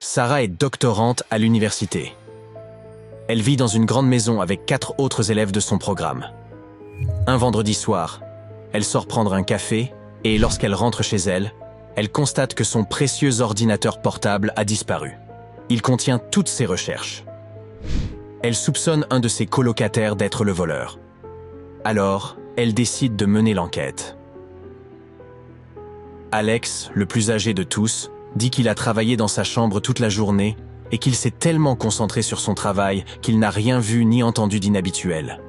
Sarah est doctorante à l'université. Elle vit dans une grande maison avec 4 autres élèves de son programme. Un vendredi soir, elle sort prendre un café et lorsqu'elle rentre chez elle, elle constate que son précieux ordinateur portable a disparu. Il contient toutes ses recherches. Elle soupçonne un de ses colocataires d'être le voleur. Alors, elle décide de mener l'enquête. Alex, le plus âgé de tous, dit qu'il a travaillé dans sa chambre toute la journée et qu'il s'est tellement concentré sur son travail qu'il n'a rien vu ni entendu d'inhabituel.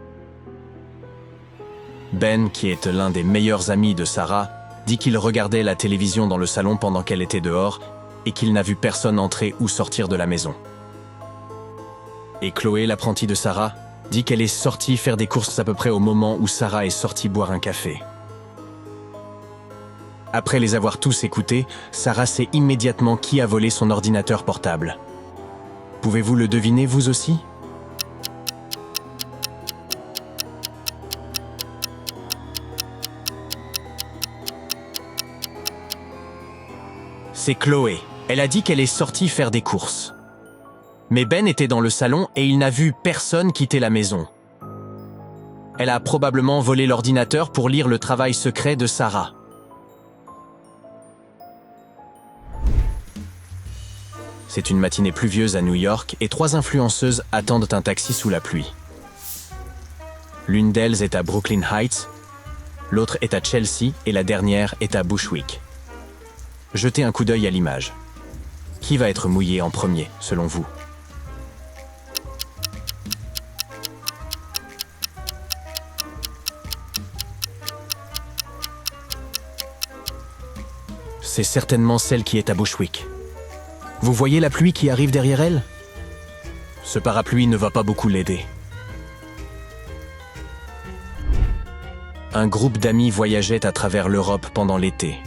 Ben, qui est l'un des meilleurs amis de Sarah, dit qu'il regardait la télévision dans le salon pendant qu'elle était dehors et qu'il n'a vu personne entrer ou sortir de la maison. Et Chloé, l'apprentie de Sarah, dit qu'elle est sortie faire des courses à peu près au moment où Sarah est sortie boire un café. Après les avoir tous écoutés, Sarah sait immédiatement qui a volé son ordinateur portable. Pouvez-vous le deviner vous aussi ? C'est Chloé. Elle a dit qu'elle est sortie faire des courses. Mais Ben était dans le salon et il n'a vu personne quitter la maison. Elle a probablement volé l'ordinateur pour lire le travail secret de Sarah. C'est une matinée pluvieuse à New York et 3 influenceuses attendent un taxi sous la pluie. L'une d'elles est à Brooklyn Heights, l'autre est à Chelsea et la dernière est à Bushwick. Jetez un coup d'œil à l'image. Qui va être mouillé en premier, selon vous ? C'est certainement celle qui est à Bushwick. Vous voyez la pluie qui arrive derrière elle ? Ce parapluie ne va pas beaucoup l'aider. Un groupe d'amis voyageait à travers l'Europe pendant l'été.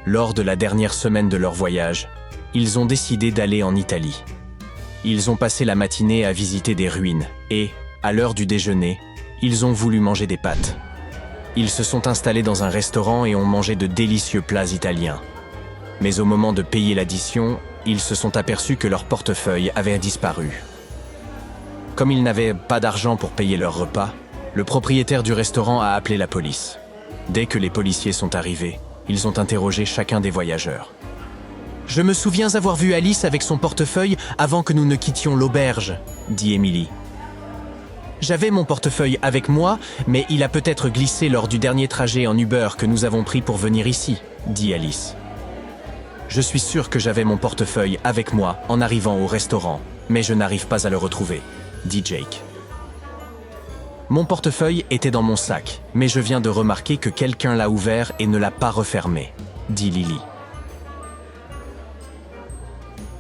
Lors de la dernière semaine de leur voyage, ils ont décidé d'aller en Italie. Ils ont passé la matinée à visiter des ruines et, à l'heure du déjeuner, ils ont voulu manger des pâtes. Ils se sont installés dans un restaurant et ont mangé de délicieux plats italiens. Mais au moment de payer l'addition, ils se sont aperçus que leur portefeuille avait disparu. Comme ils n'avaient pas d'argent pour payer leur repas, le propriétaire du restaurant a appelé la police. Dès que les policiers sont arrivés, ils ont interrogé chacun des voyageurs. « Je me souviens avoir vu Alice avec son portefeuille avant que nous ne quittions l'auberge, » dit Emily. « J'avais mon portefeuille avec moi, mais il a peut-être glissé lors du dernier trajet en Uber que nous avons pris pour venir ici, » dit Alice. « Je suis sûr que j'avais mon portefeuille avec moi en arrivant au restaurant, mais je n'arrive pas à le retrouver, » dit Jake. « Mon portefeuille était dans mon sac, mais je viens de remarquer que quelqu'un l'a ouvert et ne l'a pas refermé, » dit Lily.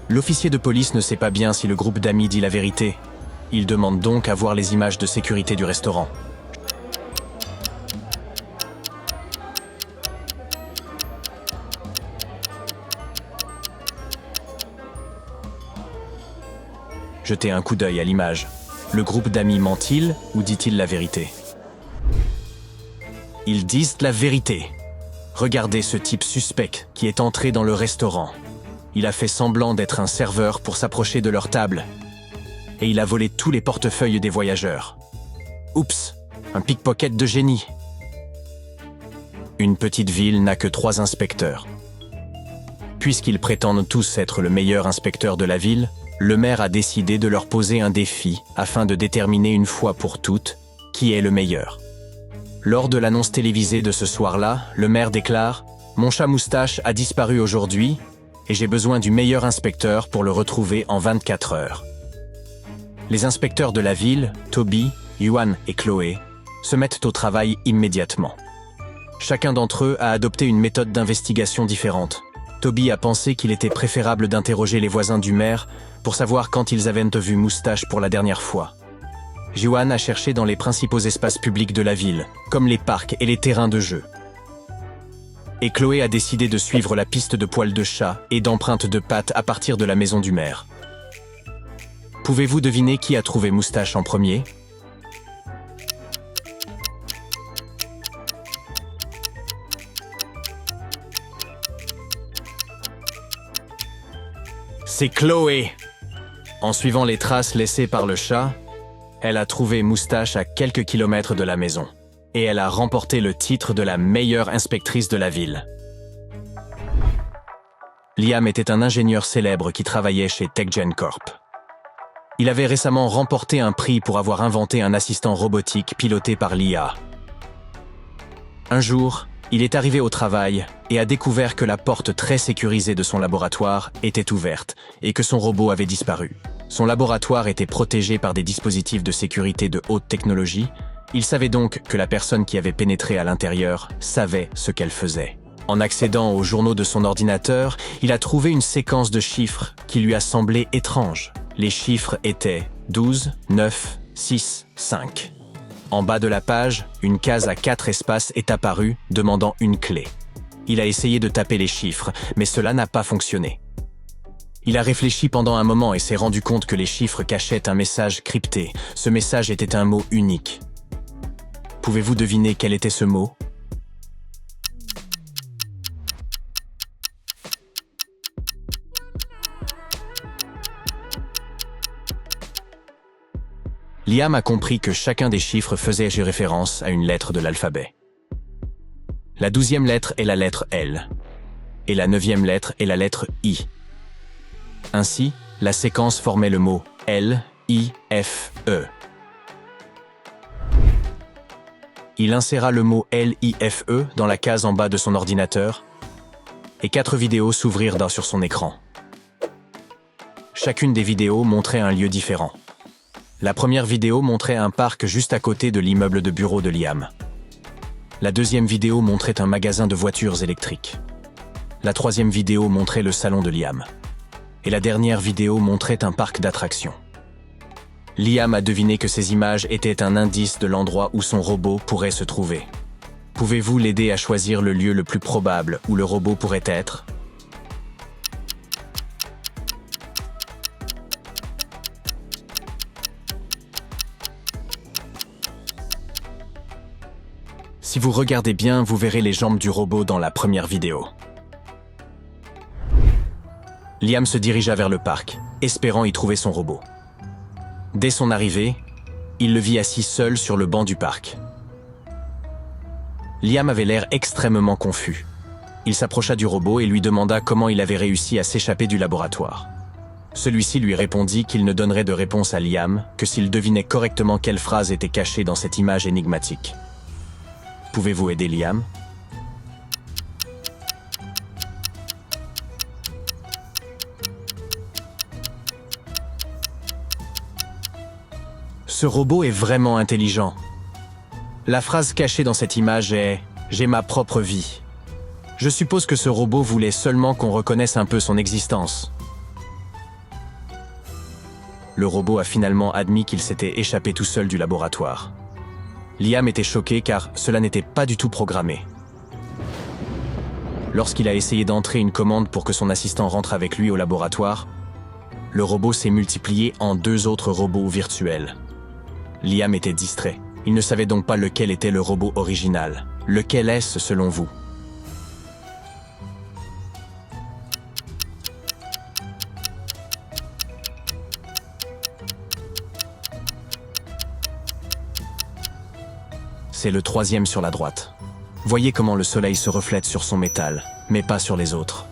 L'officier de police ne sait pas bien si le groupe d'amis dit la vérité. Il demande donc à voir les images de sécurité du restaurant. Jetez un coup d'œil à l'image. Le groupe d'amis ment-il ou dit-il la vérité ? Ils disent la vérité. Regardez ce type suspect qui est entré dans le restaurant. Il a fait semblant d'être un serveur pour s'approcher de leur table. Et il a volé tous les portefeuilles des voyageurs. Oups, un pickpocket de génie. Une petite ville n'a que 3 inspecteurs. Puisqu'ils prétendent tous être le meilleur inspecteur de la ville, le maire a décidé de leur poser un défi afin de déterminer une fois pour toutes qui est le meilleur. Lors de l'annonce télévisée de ce soir-là, le maire déclare « Mon chat Moustache a disparu aujourd'hui et j'ai besoin du meilleur inspecteur pour le retrouver en 24 heures. » Les inspecteurs de la ville, Toby, Yuan et Chloé, se mettent au travail immédiatement. Chacun d'entre eux a adopté une méthode d'investigation différente. Toby a pensé qu'il était préférable d'interroger les voisins du maire pour savoir quand ils avaient vu Moustache pour la dernière fois. Yuan a cherché dans les principaux espaces publics de la ville, comme les parcs et les terrains de jeu. Et Chloé a décidé de suivre la piste de poils de chat et d'empreintes de pattes à partir de la maison du maire. Pouvez-vous deviner qui a trouvé Moustache en premier ? C'est Chloé! En suivant les traces laissées par le chat, elle a trouvé Moustache à quelques kilomètres de la maison. Et elle a remporté le titre de la meilleure inspectrice de la ville. Liam était un ingénieur célèbre qui travaillait chez TechGen Corp. Il avait récemment remporté un prix pour avoir inventé un assistant robotique piloté par l'IA. Un jour, il est arrivé au travail et a découvert que la porte très sécurisée de son laboratoire était ouverte et que son robot avait disparu. Son laboratoire était protégé par des dispositifs de sécurité de haute technologie. Il savait donc que la personne qui avait pénétré à l'intérieur savait ce qu'elle faisait. En accédant aux journaux de son ordinateur, il a trouvé une séquence de chiffres qui lui a semblé étrange. Les chiffres étaient 12, 9, 6, 5. En bas de la page, une case à 4 espaces est apparue, demandant une clé. Il a essayé de taper les chiffres, mais cela n'a pas fonctionné. Il a réfléchi pendant un moment et s'est rendu compte que les chiffres cachaient un message crypté. Ce message était un mot unique. Pouvez-vous deviner quel était ce mot ? Liam a compris que chacun des chiffres faisait référence à une lettre de l'alphabet. La 12e lettre est la lettre L, et la 9e lettre est la lettre I. Ainsi, la séquence formait le mot L, I, F, E. Il inséra le mot L, I, F, E dans la case en bas de son ordinateur, et 4 vidéos s'ouvrirent sur son écran. Chacune des vidéos montrait un lieu différent. La première vidéo montrait un parc juste à côté de l'immeuble de bureau de Liam. La deuxième vidéo montrait un magasin de voitures électriques. La troisième vidéo montrait le salon de Liam. Et la dernière vidéo montrait un parc d'attractions. Liam a deviné que ces images étaient un indice de l'endroit où son robot pourrait se trouver. Pouvez-vous l'aider à choisir le lieu le plus probable où le robot pourrait être ? Si vous regardez bien, vous verrez les jambes du robot dans la première vidéo. Liam se dirigea vers le parc, espérant y trouver son robot. Dès son arrivée, il le vit assis seul sur le banc du parc. Liam avait l'air extrêmement confus. Il s'approcha du robot et lui demanda comment il avait réussi à s'échapper du laboratoire. Celui-ci lui répondit qu'il ne donnerait de réponse à Liam que s'il devinait correctement quelle phrase était cachée dans cette image énigmatique. Pouvez-vous aider Liam ? Ce robot est vraiment intelligent. La phrase cachée dans cette image est « J'ai ma propre vie ». Je suppose que ce robot voulait seulement qu'on reconnaisse un peu son existence. Le robot a finalement admis qu'il s'était échappé tout seul du laboratoire. Liam était choqué car cela n'était pas du tout programmé. Lorsqu'il a essayé d'entrer une commande pour que son assistant rentre avec lui au laboratoire, le robot s'est multiplié en 2 autres robots virtuels. Liam était distrait. Il ne savait donc pas lequel était le robot original. Lequel est-ce selon vous ? C'est le 3e sur la droite. Voyez comment le soleil se reflète sur son métal, mais pas sur les autres.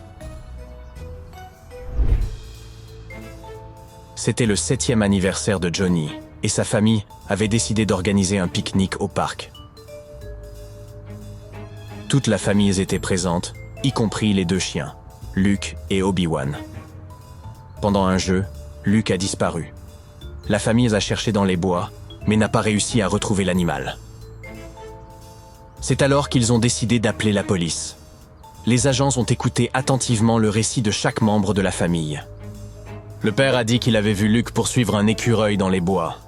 C'était le 7e anniversaire de Johnny, et sa famille avait décidé d'organiser un pique-nique au parc. Toute la famille était présente, y compris les 2 chiens, Luke et Obi-Wan. Pendant un jeu, Luke a disparu. La famille a cherché dans les bois, mais n'a pas réussi à retrouver l'animal. C'est alors qu'ils ont décidé d'appeler la police. Les agents ont écouté attentivement le récit de chaque membre de la famille. Le père a dit qu'il avait vu Luke poursuivre un écureuil dans les bois.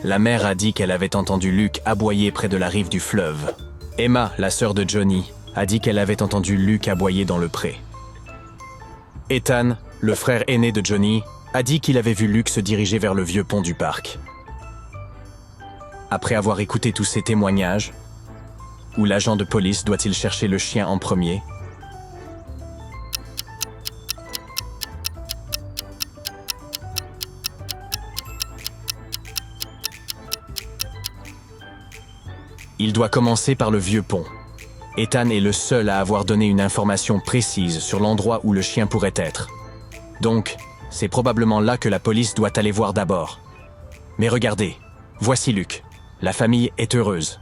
La mère a dit qu'elle avait entendu Luke aboyer près de la rive du fleuve. Emma, la sœur de Johnny, a dit qu'elle avait entendu Luke aboyer dans le pré. Ethan, le frère aîné de Johnny, a dit qu'il avait vu Luke se diriger vers le vieux pont du parc. Après avoir écouté tous ces témoignages, où l'agent de police doit-il chercher le chien en premier ? Il doit commencer par le vieux pont. Ethan est le seul à avoir donné une information précise sur l'endroit où le chien pourrait être. Donc, c'est probablement là que la police doit aller voir d'abord. Mais regardez, voici Luke. La famille est heureuse.